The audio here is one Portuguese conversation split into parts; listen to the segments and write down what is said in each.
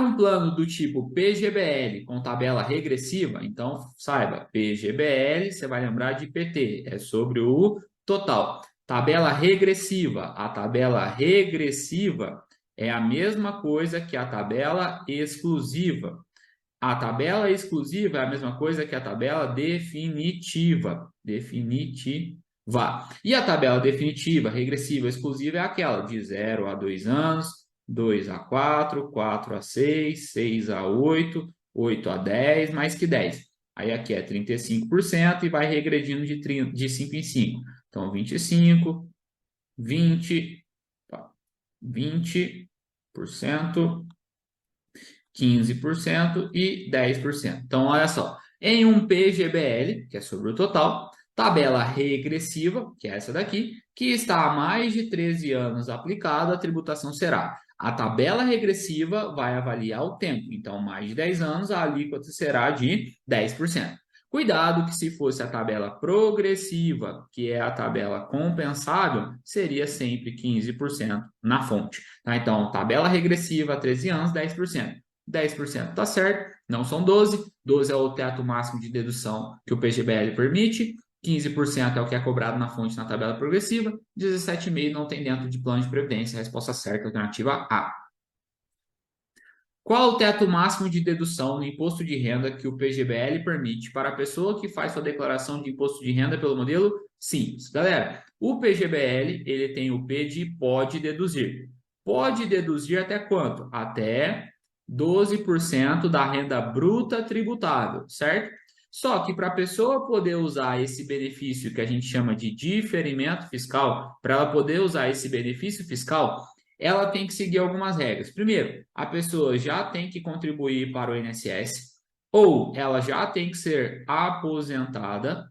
Para um plano do tipo PGBL com tabela regressiva, então saiba, PGBL, você vai lembrar de PT, é sobre o total. Tabela regressiva, a tabela regressiva é a mesma coisa que a tabela exclusiva. A tabela exclusiva é a mesma coisa que a tabela definitiva. E a tabela definitiva, regressiva, exclusiva é aquela de 0 a 2 anos, 2 a 4, 4 a 6, 6 a 8, 8 a 10, mais que 10. Aí aqui é 35% e vai regredindo de 5 em 5. Então, 25, 20, 20%, 15% e 10%. Então, olha só, em um PGBL, que é sobre o total, tabela regressiva, que é essa daqui, que está há mais de 13 anos aplicada, a tributação será: a tabela regressiva vai avaliar o tempo, então mais de 10 anos, a alíquota será de 10%. Cuidado que se fosse a tabela progressiva, que é a tabela compensável, seria sempre 15% na fonte. Tá? Então, tabela regressiva, 13 anos, 10%. 10% está certo, não são 12. 12 é o teto máximo de dedução que o PGBL permite. 15% é o que é cobrado na fonte na tabela progressiva. 17,5% não tem dentro de plano de previdência. Resposta certa, alternativa A. Qual o teto máximo de dedução no imposto de renda que o PGBL permite para a pessoa que faz sua declaração de imposto de renda pelo modelo simples? Galera, o PGBL ele tem o P de pode deduzir. Pode deduzir até quanto? Até 12% da renda bruta tributável, certo? Só que para a pessoa poder usar esse benefício que a gente chama de diferimento fiscal, para ela poder usar esse benefício fiscal, ela tem que seguir algumas regras. Primeiro, a pessoa já tem que contribuir para o INSS, ou ela já tem que ser aposentada,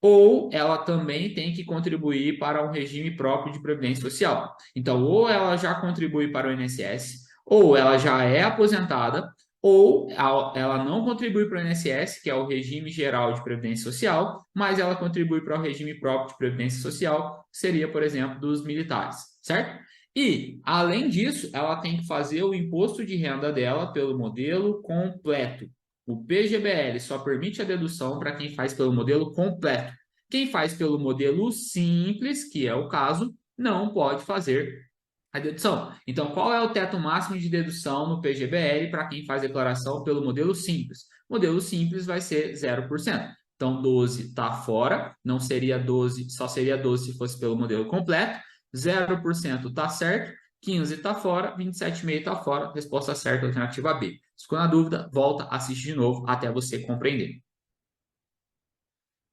ou ela também tem que contribuir para um regime próprio de previdência social. Então, ou ela já contribui para o INSS, ou ela já é aposentada, ou ela não contribui para o INSS, que é o regime geral de previdência social, mas ela contribui para o regime próprio de previdência social, que seria, por exemplo, dos militares, certo? E, além disso, ela tem que fazer o imposto de renda dela pelo modelo completo. O PGBL só permite a dedução para quem faz pelo modelo completo. Quem faz pelo modelo simples, que é o caso, não pode fazer a dedução. Então, qual é o teto máximo de dedução no PGBL para quem faz declaração pelo modelo simples? O modelo simples vai ser 0%. Então, 12 está fora, não seria 12, só seria 12 se fosse pelo modelo completo. 0% está certo, 15 está fora, 27,5 está fora. Resposta certa, alternativa B. Se ficou na dúvida, volta, assiste de novo até você compreender.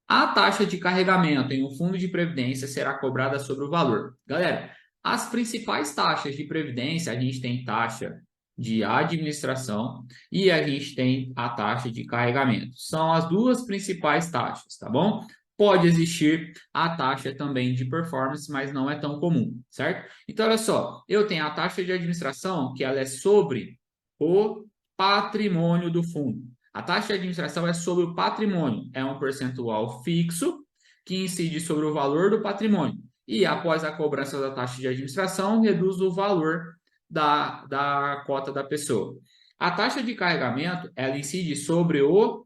A taxa de carregamento em um fundo de previdência será cobrada sobre o valor. Galera, as principais taxas de previdência, a gente tem taxa de administração e a gente tem a taxa de carregamento. São as duas principais taxas, tá bom? Pode existir a taxa também de performance, mas não é tão comum, certo? Então, olha só, eu tenho a taxa de administração, que ela é sobre o patrimônio do fundo. A taxa de administração é sobre o patrimônio, é um percentual fixo que incide sobre o valor do patrimônio. E após a cobrança da taxa de administração, reduz o valor da cota da pessoa. A taxa de carregamento, ela incide sobre o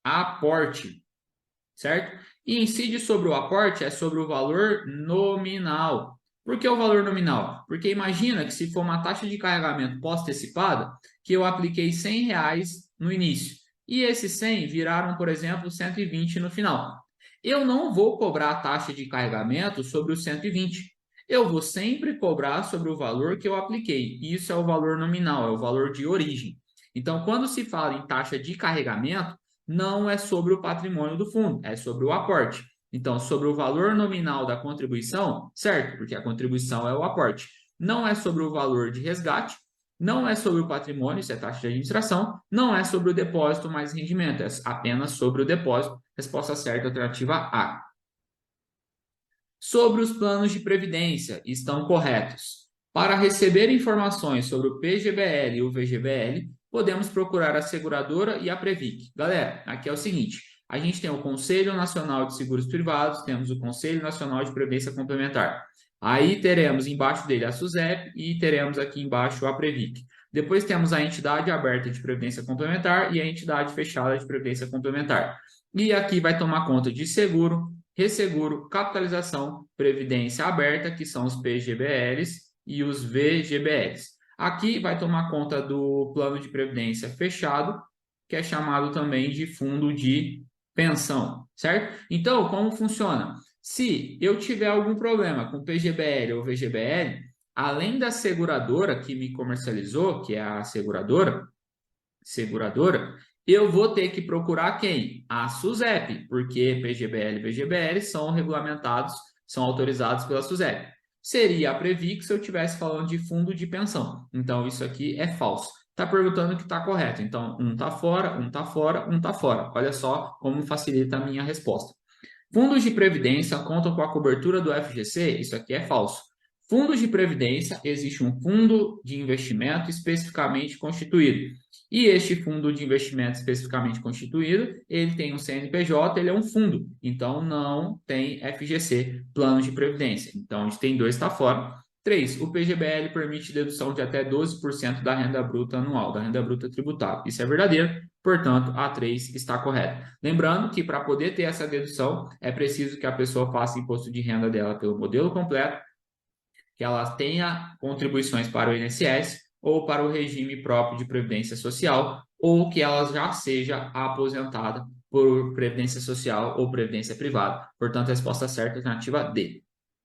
aporte, certo? E incide sobre o aporte é sobre o valor nominal. Por que o valor nominal? Porque imagina que se for uma taxa de carregamento pós-antecipada, que eu apliquei R$100 no início, e esses 100 viraram, por exemplo, 120 no final. Eu não vou cobrar a taxa de carregamento sobre os 120. Eu vou sempre cobrar sobre o valor que eu apliquei. Isso é o valor nominal, é o valor de origem. Então, quando se fala em taxa de carregamento, não é sobre o patrimônio do fundo, é sobre o aporte. Então, sobre o valor nominal da contribuição, certo? Porque a contribuição é o aporte. Não é sobre o valor de resgate, não é sobre o patrimônio, isso é taxa de administração, não é sobre o depósito mais rendimento, é apenas sobre o depósito. Resposta certa, alternativa A. Sobre os planos de previdência, estão corretos. Para receber informações sobre o PGBL e o VGBL, podemos procurar a seguradora e a Previc. Galera, aqui é o seguinte, a gente tem o Conselho Nacional de Seguros Privados, temos o Conselho Nacional de Previdência Complementar. Aí teremos embaixo dele a SUSEP e teremos aqui embaixo a Previc. Depois temos a entidade aberta de previdência complementar e a entidade fechada de previdência complementar. E aqui vai tomar conta de seguro, resseguro, capitalização, previdência aberta, que são os PGBLs e os VGBLs. Aqui vai tomar conta do plano de previdência fechado, que é chamado também de fundo de pensão, certo? Então, como funciona? Se eu tiver algum problema com PGBL ou VGBL, além da seguradora que me comercializou, que é a seguradora, eu vou ter que procurar quem? A SUSEP, porque PGBL e VGBL são regulamentados, são autorizados pela SUSEP. Seria a Previc se eu estivesse falando de fundo de pensão. Então, isso aqui é falso. Está perguntando que está correto. Então, um está fora, um está fora, um está fora. Olha só como facilita a minha resposta. Fundos de previdência contam com a cobertura do FGC? Isso aqui é falso. Fundos de previdência, existe um fundo de investimento especificamente constituído. E este fundo de investimento especificamente constituído, ele tem um CNPJ, ele é um fundo. Então, não tem FGC, plano de previdência. Então, a gente tem 2, está fora. 3, o PGBL permite dedução de até 12% da renda bruta anual, da renda bruta tributável. Isso é verdadeiro, portanto, a 3 está correta. Lembrando que para poder ter essa dedução, é preciso que a pessoa faça imposto de renda dela pelo modelo completo, que ela tenha contribuições para o INSS ou para o regime próprio de previdência social, ou que ela já seja aposentada por previdência social ou previdência privada. Portanto, a resposta certa é a alternativa D.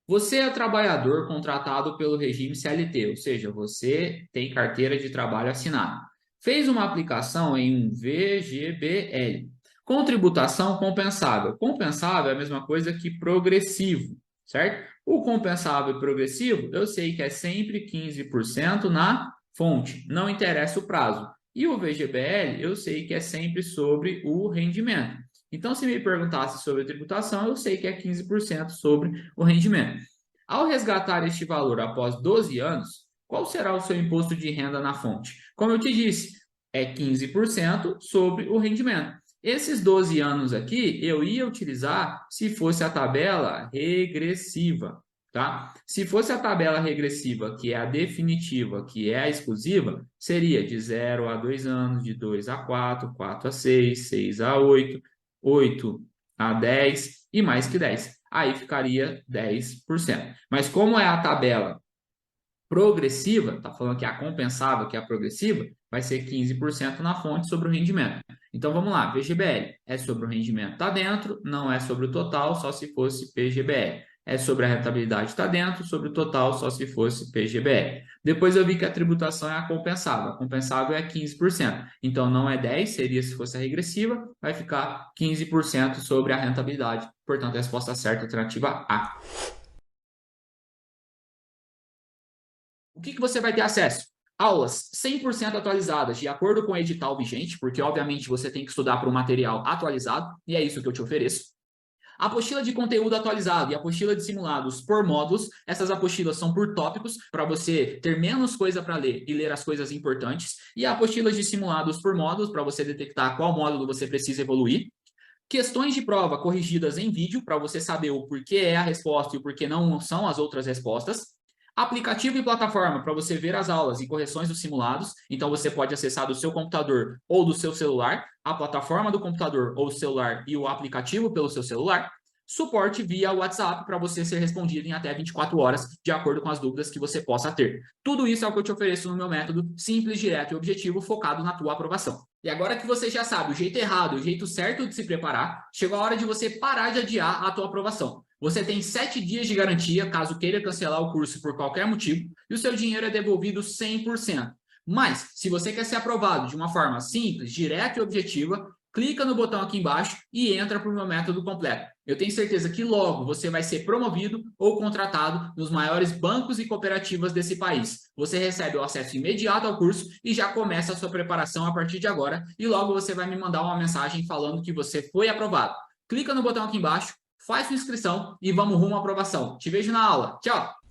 Você é trabalhador contratado pelo regime CLT, ou seja, você tem carteira de trabalho assinada. Fez uma aplicação em um VGBL, com tributação compensável. Compensável é a mesma coisa que progressivo, certo? O compensável e progressivo, eu sei que é sempre 15% na fonte, não interessa o prazo. E o VGBL, eu sei que é sempre sobre o rendimento. Então, se me perguntasse sobre a tributação, eu sei que é 15% sobre o rendimento. Ao resgatar este valor após 12 anos, qual será o seu imposto de renda na fonte? Como eu te disse, é 15% sobre o rendimento. Esses 12 anos aqui, eu ia utilizar se fosse a tabela regressiva, tá? Se fosse a tabela regressiva, que é a definitiva, que é a exclusiva, seria de 0 a 2 anos, de 2 a 4, 4 a 6, 6 a 8, 8 a 10 e mais que 10. Aí ficaria 10%. Mas como é a tabela progressiva, está falando que é a compensável, que é a progressiva, vai ser 15% na fonte sobre o rendimento. Então vamos lá, VGBL é sobre o rendimento, está dentro, não é sobre o total, só se fosse PGBL. É sobre a rentabilidade, está dentro, sobre o total, só se fosse PGBL. Depois eu vi que a tributação é a compensável é 15%. Então não é 10, seria se fosse a regressiva, vai ficar 15% sobre a rentabilidade. Portanto, a resposta certa, alternativa A. O que você vai ter acesso? Aulas 100% atualizadas, de acordo com o edital vigente, porque obviamente você tem que estudar para um material atualizado, e é isso que eu te ofereço. Apostila de conteúdo atualizado e apostila de simulados por módulos. Essas apostilas são por tópicos, para você ter menos coisa para ler e ler as coisas importantes. E apostilas de simulados por módulos, para você detectar qual módulo você precisa evoluir. Questões de prova corrigidas em vídeo, para você saber o porquê é a resposta e o porquê não são as outras respostas. Aplicativo e plataforma para você ver as aulas e correções dos simulados. Então, você pode acessar do seu computador ou do seu celular, a plataforma do computador ou celular e o aplicativo pelo seu celular. Suporte via WhatsApp para você ser respondido em até 24 horas, de acordo com as dúvidas que você possa ter. Tudo isso é o que eu te ofereço no meu método simples, direto e objetivo, focado na tua aprovação. E agora que você já sabe o jeito errado, o jeito certo de se preparar, chegou a hora de você parar de adiar a tua aprovação. Você tem 7 dias de garantia, caso queira cancelar o curso por qualquer motivo, e o seu dinheiro é devolvido 100%. Mas, se você quer ser aprovado de uma forma simples, direta e objetiva, clica no botão aqui embaixo e entra para o meu método completo. Eu tenho certeza que logo você vai ser promovido ou contratado nos maiores bancos e cooperativas desse país. Você recebe o acesso imediato ao curso e já começa a sua preparação a partir de agora, e logo você vai me mandar uma mensagem falando que você foi aprovado. Clica no botão aqui embaixo, faz sua inscrição e vamos rumo à aprovação. Te vejo na aula. Tchau!